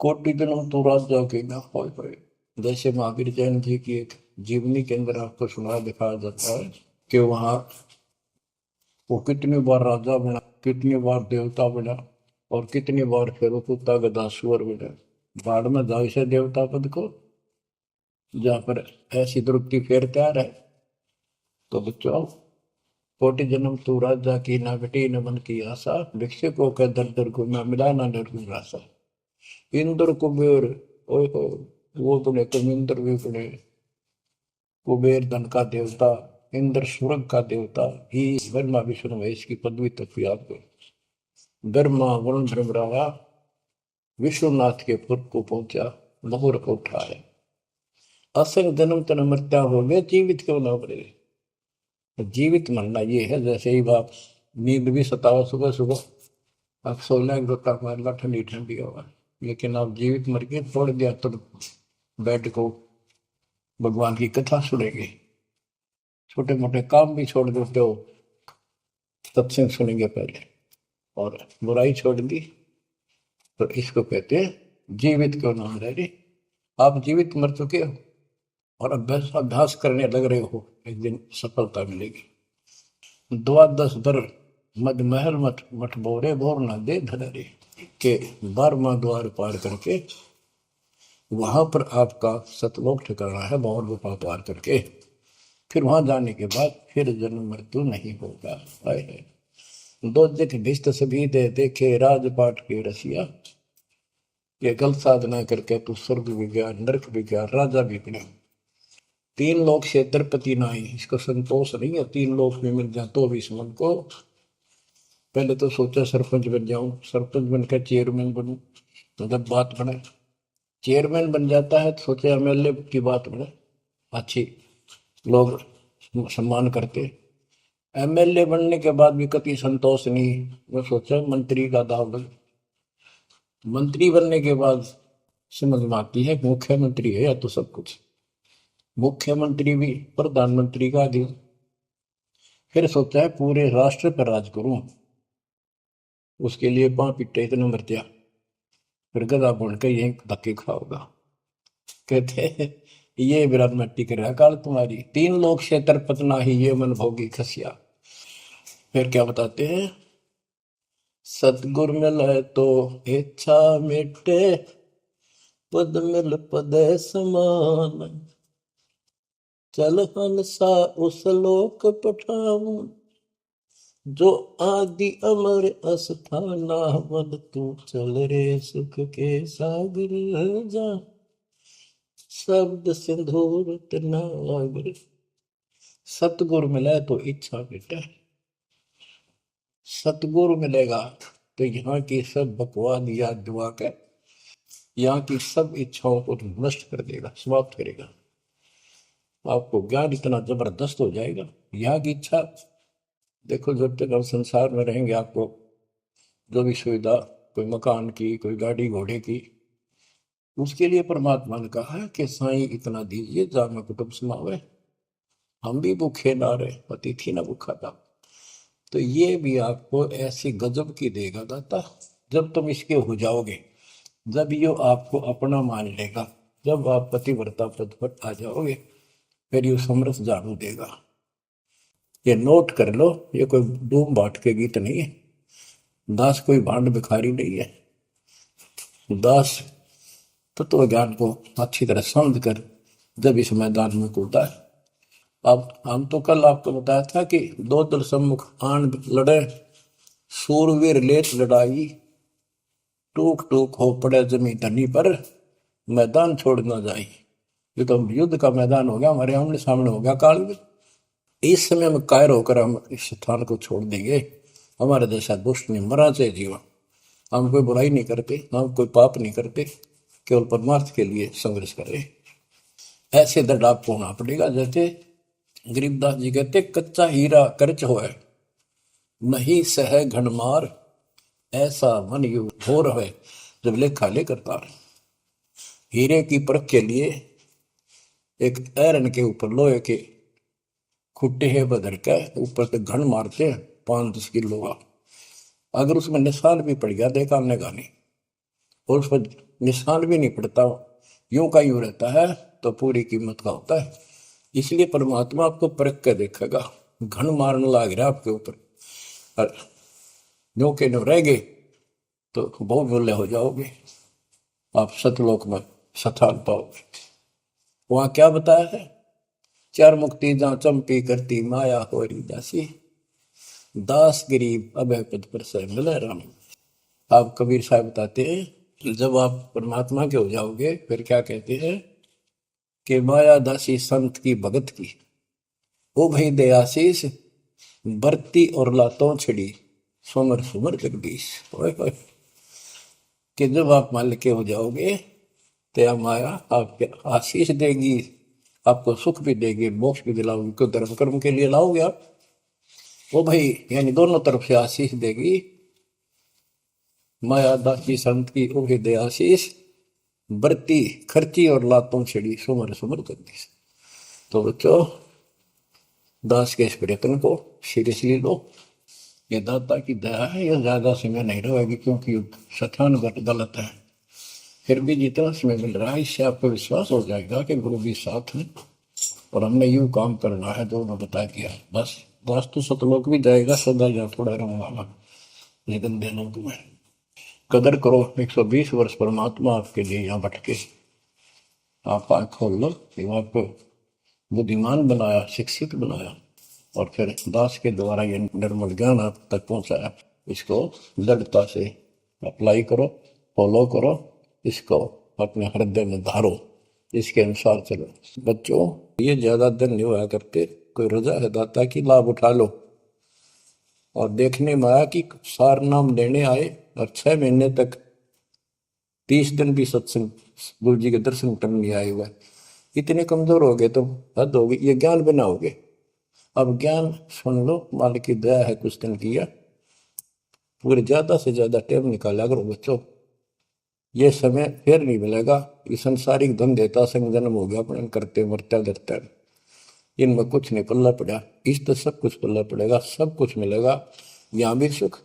कोटि जन्म तो राजा के ना होए। जैसे महावीर जैन जी की एक जीवनी के अंदर आपको सुना दिखाया जाता है कि वहां वो कितनी बार राजा बना, कितनी बार देवता बना और कितनी बार फिर वो कुत्ता गधा सुअर बना। बाढ़ में जाओ इसे देवता पद को, जहां पर ऐसी द्रुपति फिर तैयार है। तो बच्चों, कोटि जन्म तू राजा की ना बेटी न मन की आशा, भिक्षु को कह दर दर को मैं मिला ना निर्गुण राशा। इंद्र कुबेर, ओए वो बने कमिंद्र भी बने। कुबेर धन का देवता, इंद्र स्वर्ग का देवता ही ब्रह्मा विष्णु महेश की पदवी तक भी आपको ब्रह्मा वरुण भ्रमरावा विश्वनाथ के पुर को पहुंचा, बहुर को उठाया। असंग जन्म तन मृत्या हो गए, जीवित क्यों ना बने। जीवित मरना ये है जैसे ही बाप नींद भी सतावा सुबह सुबह, आप सोलह गोता मारना ठंडी ठंडी हवा, लेकिन आप जीवित मर के छोड़ दिया तो बेड को भगवान की कथा सुनेंगे, छोटे मोटे काम भी छोड़ देते हो, सत्संग सुनेंगे पहले, और बुराई छोड़ दी तो इसको कहते हैं जीवित क्यों ना रह रहे। आप जीवित मर चुके हो और अभ्यास अभ्यास करने लग रहे हो, एक दिन सफलता मिलेगी। द्वादश दर मद महल मठ मठ बोरे बोर न दे धरे के 12वां द्वार पार करके वहां पर आपका सतलोक ठिकाना है, बहुत गुफा पार करके फिर वहां जाने के बाद फिर जन्म मृत्यु नहीं होगा। है दो दिख भिष्ट सभी दे देखे राजपाट के रसिया, ये गलत साधना करके तू स्वर्ग भी गया, नरक भी गया, राजा भी बना। 3 लोक से द्रपति नाही, इसको संतोष नहीं है 3 लोक में मिल जाए तो भी इस मन को। पहले तो सोचा सरपंच बन जाऊं, सरपंच बनकर चेयरमैन बनूं, तो जब बात बने चेयरमैन बन जाता है तो सोचे एमएलए की बात बने, अच्छी लोग सम्मान करते। एमएलए बनने के बाद भी कभी संतोष नहीं, मैं सोचा मंत्री का दाव लगे। मंत्री बनने के बाद समझ में आती है मुख्यमंत्री है या तो सब कुछ, मुख्यमंत्री भी प्रधानमंत्री का अधीन। फिर सोचा है पूरे राष्ट्र पर राज करूं, उसके लिए पां पिट्टे इतने मर दिया, फिर गधा बन के यही धक्के खाओगा। कहते हैं ये विराट में टिक रहा काल तुम्हारी, 3 लोग क्षेत्र पतना ही ये मन भोगी खसिया। फिर क्या बताते हैं, सतगुर मिले तो इच्छा मिटे, पद मिल पद समान, चल हंसा उस लोक पठाऊं, जो आदि अमर अस्थाना, मन तू चल रे सुख के सागर जा, शब्द सिंदूर नागर। सतगुरु मिले तो इच्छा मिटे, सतगुरु मिलेगा तो यहाँ की सब बकवाद याद दुआ के यहाँ की सब इच्छाओं को नष्ट कर देगा, समाप्त करेगा। आपको ज्ञान इतना जबरदस्त हो जाएगा। यहाँ की इच्छा देखो, जब तक हम संसार में रहेंगे आपको जो भी सुविधा, कोई मकान की, कोई गाड़ी घोड़े की, उसके लिए परमात्मा ने कहा है कि साईं इतना दीजिए जामे कुटुंब समावे, हम भी भूखे ना रहे, अतिथि ना भूखा था। तो ये भी आपको ऐसी गजब की देगा दाता, जब तुम इसके हो जाओगे, जब ये आपको अपना मान लेगा, जब आप पतिव्रता पद पर आ जाओगे, फिर ये समरस झाड़ू देगा। ये नोट कर लो, ये कोई डूम बाट के गीत नहीं है, दास कोई भांड भिखारी नहीं है। दास तत्व ज्ञान को अच्छी तरह समझ कर जब इस मैदान में कूदा है। अब हम तो कल आपको बताया था कि 2 दल सम्मुख आन लड़े, सूरवीर लेत लड़ाई, टूक टूक हो पड़े जमी धनी पर, मैदान छोड़ ना जाए। ये तो युद्ध का मैदान हो गया, हमारे आमने सामने हो गया काल में। इस समय में कायर होकर हम इस स्थान को छोड़ देंगे, हमारे जैसा दुष्ट नहीं मरा चाहे जीवन। हम कोई बुराई नहीं करते, हम कोई पाप नहीं करते, केवल परमार्थ के लिए संघर्ष करें। ऐसे दृढ़ आपको होना पड़ेगा। जैसे गरीबदास जी कहते, कच्चा हीरा कर्च होए, नहीं सह घनमार, ऐसा मन यू हो रहे जब लेखा ले करता है। हीरे की परख के लिए एक ऐरन के ऊपर लोहे के खुट्टे है बदर के ऊपर से घन मारते हैं 5-10 किलो का। अगर उसमें निशान भी पड़ गया देखा हमने गाने, और उस पर निशान भी नहीं पड़ता, यूं का यूं रहता है, तो पूरी कीमत का होता है। इसलिए परमात्मा आपको परख के देखेगा। घन मारने लग रहा आपके ऊपर, और यूं के यूं रह गए तो बहुमूल्य हो जाओगे, आप सतलोक में स्थान पाओगे। वहां क्या बताया है, चार मुक्ति जहां चंपी करती माया होरी दासी, दास गरीब अभय पद पर से मिले राम। आप कबीर साहब बताते हैं जब आप परमात्मा के हो जाओगे फिर क्या कहते हैं कि माया दासी संत की भगत की, ओ भाई दे आशीष बरती और लातों छिड़ी, सुमर सुमर जगदीश। ओए होए, कि जब आप मान के हो जाओगे तो माया आपके आशीष देगी, आपको सुख भी देगी, मोक्ष भी दिलाओगी। क्यों धर्म कर्म के लिए लाओगे आप, वो भाई यानी दोनों तरफ से आशीष देगी। माया दासी संत की ओ दे आशीष बरती खर्ची और लातों छिड़ी, सुमर सुमर जगदीश। तो बच्चों दास के इस प्रयत्न को सीरियसली लो, ये दाता की दया है, ये ज्यादा समय नहीं रहेगी क्योंकि स्थान गलत है। फिर भी जितना समय मिल रहा है इससे आपको विश्वास हो जाएगा कि गुरु भी साथ है और हमने यूं काम करना है जो उन्होंने बता दिया। बस वास्तु सतलोक भी जाएगा, सदा या थोड़ा रहूंगा लेकिन दिनों में कदर करो। 120 वर्ष परमात्मा आपके लिए यहाँ भटके, आप आँख खोल लो, आपको बुद्धिमान बनाया, शिक्षित बनाया, और फिर दास के द्वारा ये निर्मल ज्ञान आप तक पहुंचाया। इसको दृढ़ता से अप्लाई करो, फॉलो करो, इसको अपने हृदय में धारो, इसके अनुसार चलो। बच्चों ये ज्यादा दिन नहीं हुआ करते, कोई रजा है दाता की लाभ उठा लो। और देखने में आया कि सार नाम लेने आए और 6 महीने तक 30 दिन भी सत्संग गुरु जी के दर्शन करने नहीं आए हुए, इतने कमजोर हो गए तो हद हो गई। ये ज्ञान बनाओगे, अब ज्ञान सुन लो, मालिक की दया है कुछ दिन किया, पूरे ज्यादा से ज्यादा टाइम निकाला करो बच्चों। ये समय फिर नहीं मिलेगा, ये संसारिक धन देता संग जन्म हो गया अपने करते मरते डरते, इनमें कुछ नहीं पल्ला पड़ा। इस तो सब कुछ पल्ला पड़ेगा, सब कुछ मिलेगा, यहाँ भी सुख,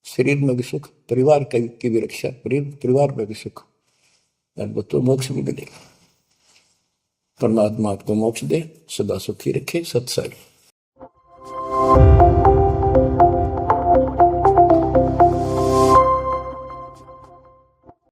शरीर में भी सुख, परिवार की भी रक्षा, परिवार में भी सुख, और बच्चों मोक्ष भी मिलेगा। परमात्मा आपको मोक्ष दे, सदा सुखी रखे। सत्संग।